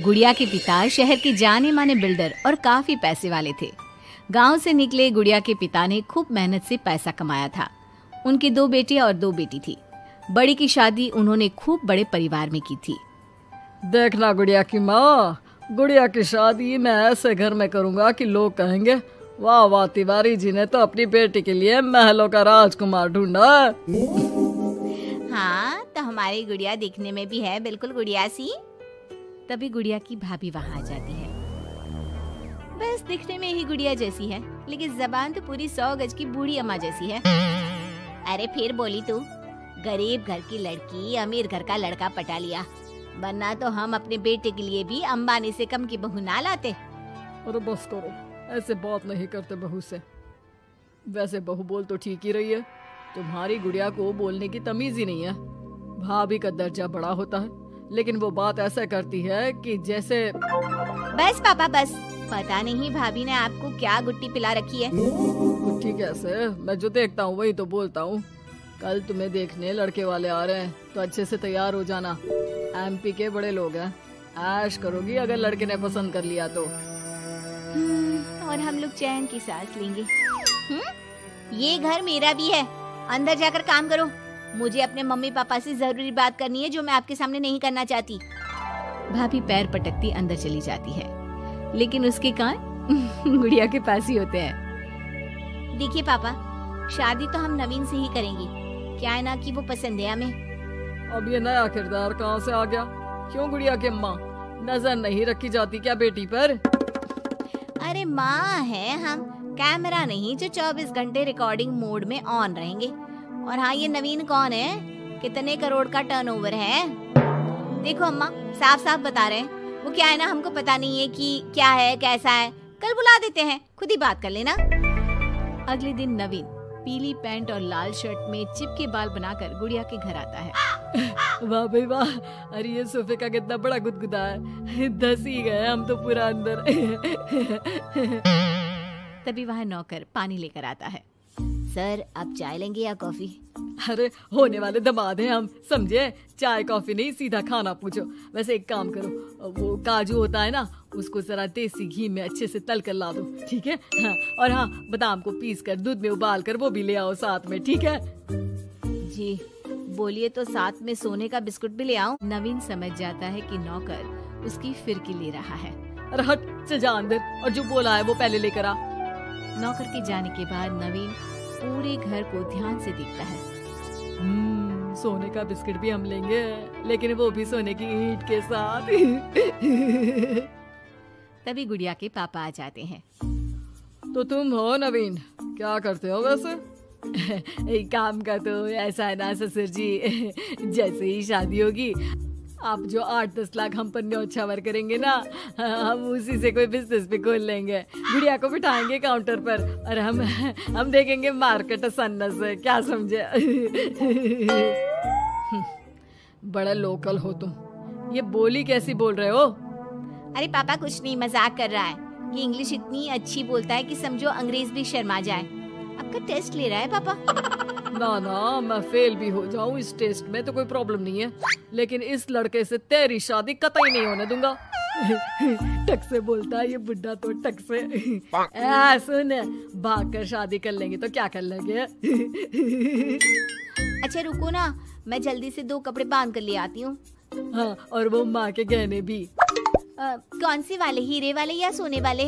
गुड़िया के पिता शहर के जाने माने बिल्डर और काफी पैसे वाले थे। गांव से निकले गुड़िया के पिता ने खूब मेहनत से पैसा कमाया था। उनकी 2 बेटे और 2 बेटी थी। बड़ी की शादी उन्होंने खूब बड़े परिवार में की थी। देखना गुड़िया की माँ, गुड़िया की शादी मैं ऐसे घर में करूंगा कि लोग कहेंगे वाह वाह, तिवारी जी ने तो अपनी बेटी के लिए महलों का राजकुमार ढूंढा। हाँ, तो हमारी गुड़िया दिखने में भी है बिल्कुल गुड़िया सी। तभी गुड़िया की भाभी वहाँ आ जाती है। बस दिखने में ही गुड़िया जैसी है, लेकिन जबान तो पूरी 100 गज की बूढ़ी अम्मा जैसी है। अरे फिर बोली तू, गरीब घर की लड़की अमीर घर का लड़का पटा लिया, वरना तो हम अपने बेटे के लिए भी अंबानी से कम की बहू ना लाते। अरे बस करो, ऐसे बात नहीं करते बहू से। वैसे बहू बोल तो ठीक ही रही है, तुम्हारी गुड़िया को बोलने की तमीज ही नहीं है। भाभी का दर्जा बड़ा होता है, लेकिन वो बात ऐसा करती है कि जैसे। बस पापा बस, पता नहीं भाभी ने आपको क्या गुट्टी पिला रखी है। गुट्टी कैसे, मैं जो देखता हूँ वही तो बोलता हूँ। कल तुम्हें देखने लड़के वाले आ रहे हैं, तो अच्छे से तैयार हो जाना। एमपी के बड़े लोग हैं, ऐश करोगी अगर लड़के ने पसंद कर लिया तो। और हम लोग चैन की सांस लेंगे। ये घर मेरा भी है, अंदर जाकर काम करो। मुझे अपने मम्मी पापा से जरूरी बात करनी है जो मैं आपके सामने नहीं करना चाहती। भाभी पैर पटकती अंदर चली जाती है, लेकिन उसके कान गुड़िया के पास ही होते हैं। देखिए पापा, शादी तो हम नवीन से ही करेंगे, क्या है ना कि वो पसंद है हमें। अब ये नया किरदार कहाँ से आ गया? क्यों गुड़िया के माँ, नजर नहीं रखी जाती क्या बेटी पर? अरे माँ है हम, कैमरा नहीं जो 24 घंटे रिकॉर्डिंग मोड में ऑन रहेंगे। और हाँ, ये नवीन कौन है, कितने करोड़ का टर्नओवर है? देखो अम्मा, साफ साफ बता रहे हैं, वो क्या है ना, हमको पता नहीं है कि क्या है कैसा है, कल बुला देते हैं, खुद ही बात कर लेना। अगले दिन नवीन पीली पैंट और लाल शर्ट में चिपके बाल बनाकर गुड़िया के घर आता है। वाह भाई वाह, अरे ये सोफे का कितना बड़ा गुदगुदा है, धस ही गए हम तो पूरा अंदर। तभी वहाँ नौकर पानी लेकर आता है। सर, आप चाय लेंगे या कॉफी? अरे होने वाले दामाद हैं हम, समझे? चाय कॉफी नहीं, सीधा खाना पूछो। वैसे एक काम करो, वो काजू होता है ना, उसको जरा देसी घी में अच्छे से तल कर ला दो, ठीक है? हाँ, और हाँ, बादाम को पीस कर दूध में उबाल कर वो भी ले आओ साथ में, ठीक है? जी बोलिए, तो साथ में सोने का बिस्कुट भी ले आऊं? नवीन समझ जाता है कि नौकर उसकी फिरकी ले रहा है। अरे हट, चल जा अंदर, और जो बोला है वो पहले लेकर आ। नौकर के जाने के बाद नवीन पूरे घर को ध्यान से देखता है। सोने का बिस्किट भी हम लेंगे, लेकिन वो भी सोने की ईंट के साथ। तभी गुड़िया के पापा आ जाते हैं। तो तुम हो नवीन, क्या करते हो वैसे? एक काम का तो ऐसा है ना ससुर जी, जैसे ही शादी होगी आप जो 8-10 लाख हम पर न्योछावर करेंगे ना, हम उसी से कोई बिजनेस भी खोल लेंगे। गुड़िया को बिठाएंगे काउंटर पर और हम देखेंगे मार्केट सन्नस से, क्या समझे? बड़ा लोकल हो तुम, ये बोली कैसी बोल रहे हो? अरे पापा कुछ नहीं, मजाक कर रहा है। ये इंग्लिश इतनी अच्छी बोलता है कि समझो अंग्रेज भी शर्मा जाए। आपका टेस्ट ले रहा है पापा? ना ना, मैं फेल भी हो जाऊं इस टेस्ट में तो कोई प्रॉब्लम नहीं है, लेकिन इस लड़के से तेरी शादी कतई नहीं होने दूंगा। टक से बोलता है ये बुड्ढा तो, टक से। सुन, भाग कर शादी कर लेंगे तो क्या कर लेंगे? अच्छा रुको ना, मैं जल्दी से 2 कपड़े बांध कर ले आती हूँ। हाँ, और वो माँ के गहने भी। कौन से वाले, हीरे वाले या सोने वाले?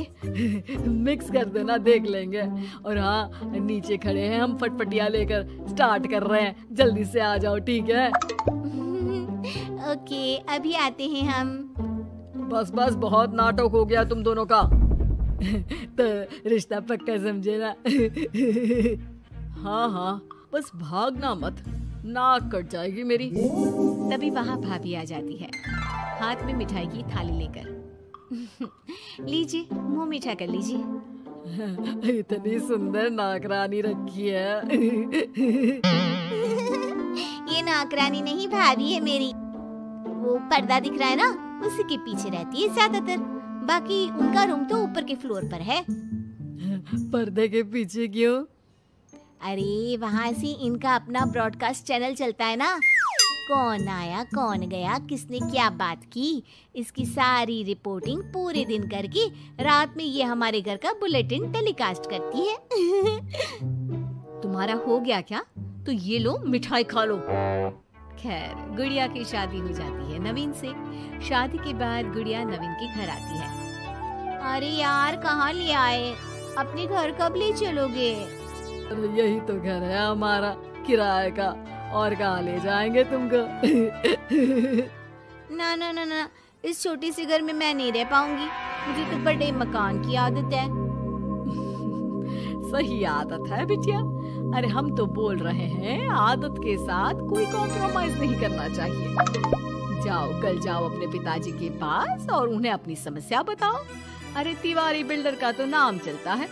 मिक्स कर देना, देख लेंगे। और हाँ, नीचे खड़े हैं हम फटफटिया लेकर, स्टार्ट कर रहे हैं, जल्दी से आ जाओ, ठीक है? ओके, अभी आते हैं हम। बस बस, बहुत नाटक हो गया तुम दोनों का। तो रिश्ता पक्का समझे ना? हाँ हाँ, बस भागना मत, नाक कट जाएगी मेरी। तभी वहाँ भाभी आ जाती है, हाथ में मिठाई की थाली लेकर। लीजिए, मुंह मीठा कर लीजिए। इतनी सुंदर नाकरानी रखी है। ये नाकरानी नहीं, भाभी है मेरी। वो पर्दा दिख रहा है ना, उसी के पीछे रहती है ज्यादातर, बाकी उनका रूम तो ऊपर के फ्लोर पर है। पर्दे के पीछे क्यों? अरे वहाँ से इनका अपना ब्रॉडकास्ट चैनल चलता है ना, कौन आया कौन गया, किसने क्या बात की, इसकी सारी रिपोर्टिंग पूरे दिन करके रात में ये हमारे घर का बुलेटिन टेलीकास्ट करती है। तुम्हारा हो गया क्या? तो ये लो मिठाई खा लो। खैर, गुड़िया की शादी हो जाती है नवीन से। शादी के बाद गुड़िया नवीन के घर आती है। अरे यार, कहाँ ले आए? अपने घर कब ले चलोगे? अरे यही तो घर है हमारा किराए का, और कहाँ ले जाएंगे तुमको? ना ना ना ना, इस छोटी सी घर में मैं नहीं रह पाऊंगी। मुझे तो बड़े मकान की आदत है। सही आदत है बिटिया। अरे हम तो बोल रहे हैं आदत के साथ कोई कॉम्प्रोमाइज नहीं करना चाहिए। जाओ, कल जाओ अपने पिताजी के पास और उन्हें अपनी समस्या बताओ। अरे तिवारी बिल्डर का तो नाम चलता है,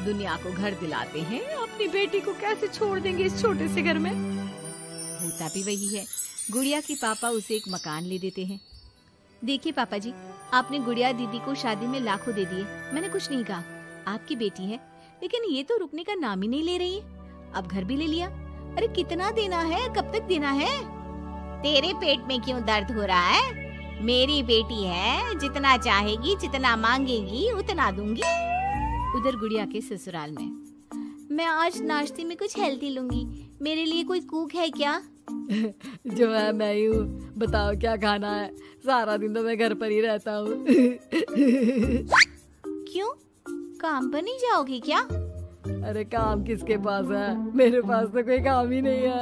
दुनिया को घर दिलाते हैं, अपनी बेटी को कैसे छोड़ देंगे इस छोटे से घर में? होता भी वही है। गुड़िया के पापा उसे एक मकान ले देते हैं। देखिए पापा जी, आपने गुड़िया दीदी को शादी में लाखों दे दिए, मैंने कुछ नहीं कहा। आपकी बेटी है, लेकिन ये तो रुकने का नाम ही नहीं ले रही है। अब घर भी ले लिया। अरे कितना देना है, कब तक देना है? तेरे पेट में क्यों दर्द हो रहा है? मेरी बेटी है, जितना चाहेगी, जितना मांगेगी उतना दूंगी। उधर गुड़िया के ससुराल में, मैं आज नाश्ते में कुछ हेल्दी लूंगी, मेरे लिए कोई कुक है क्या? जो है मैं ही हूँ, बताओ क्या खाना है? सारा दिन तो मैं घर पर ही रहता हूँ। क्यों, काम पर नहीं जाओगी क्या? अरे काम किसके पास है, मेरे पास तो कोई काम ही नहीं है।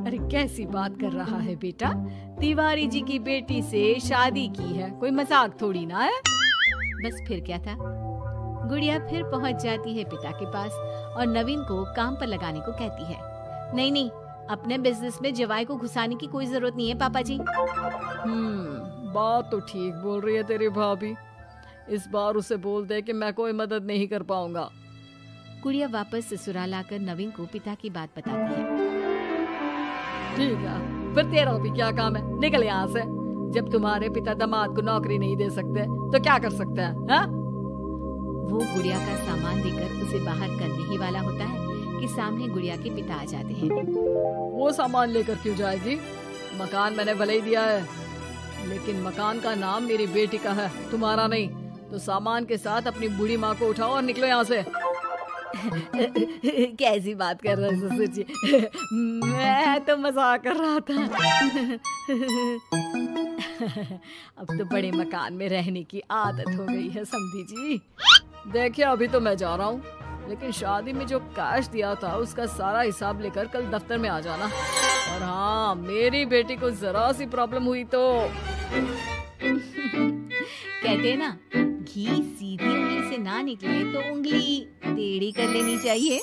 अरे कैसी बात कर रहा है बेटा, तिवारी जी की बेटी से शादी की है, कोई मजाक थोड़ी ना है। बस फिर क्या था, गुड़िया फिर पहुंच जाती है पिता के पास और नवीन को काम पर लगाने को कहती है। नहीं नहीं, अपने बिजनेस में जवाई को घुसाने की कोई जरूरत नहीं है पापा जी। बात तो ठीक बोल रही है तेरी भाभी। इस बार उसे बोल दे कि मैं कोई मदद नहीं कर पाऊंगा। गुड़िया वापस ससुराल आकर नवीन को पिता की बात बताती है। ठीक है, फिर तेरा भी क्या काम है, निकल यहाँ से। जब तुम्हारे पिता दामाद को नौकरी नहीं दे सकते तो क्या कर सकते हैं, हा? वो गुड़िया का सामान देकर उसे बाहर करने ही वाला होता है कि सामने गुड़िया के पिता आ जाते हैं। वो सामान लेकर क्यों जाएगी? मकान मैंने भले ही दिया है, लेकिन मकान का नाम मेरी बेटी का है, तुम्हारा नहीं। तो सामान के साथ अपनी बूढ़ी माँ को उठाओ और निकलो यहाँ से। कैसी बात कर रहे हैं ससुर जी? मैं तो मजाक कर रहा था। अब तो बड़े मकान में रहने की आदत हो गई है समधी जी। देखिए, अभी तो मैं जा रहा हूँ, लेकिन शादी में जो कैश दिया था उसका सारा हिसाब लेकर कल दफ्तर में आ जाना। और हाँ, मेरी बेटी को जरा सी प्रॉब्लम हुई तो कहते हैं ना, घी सीधी उंगली से ना निकले तो उंगली टेढ़ी कर लेनी चाहिए।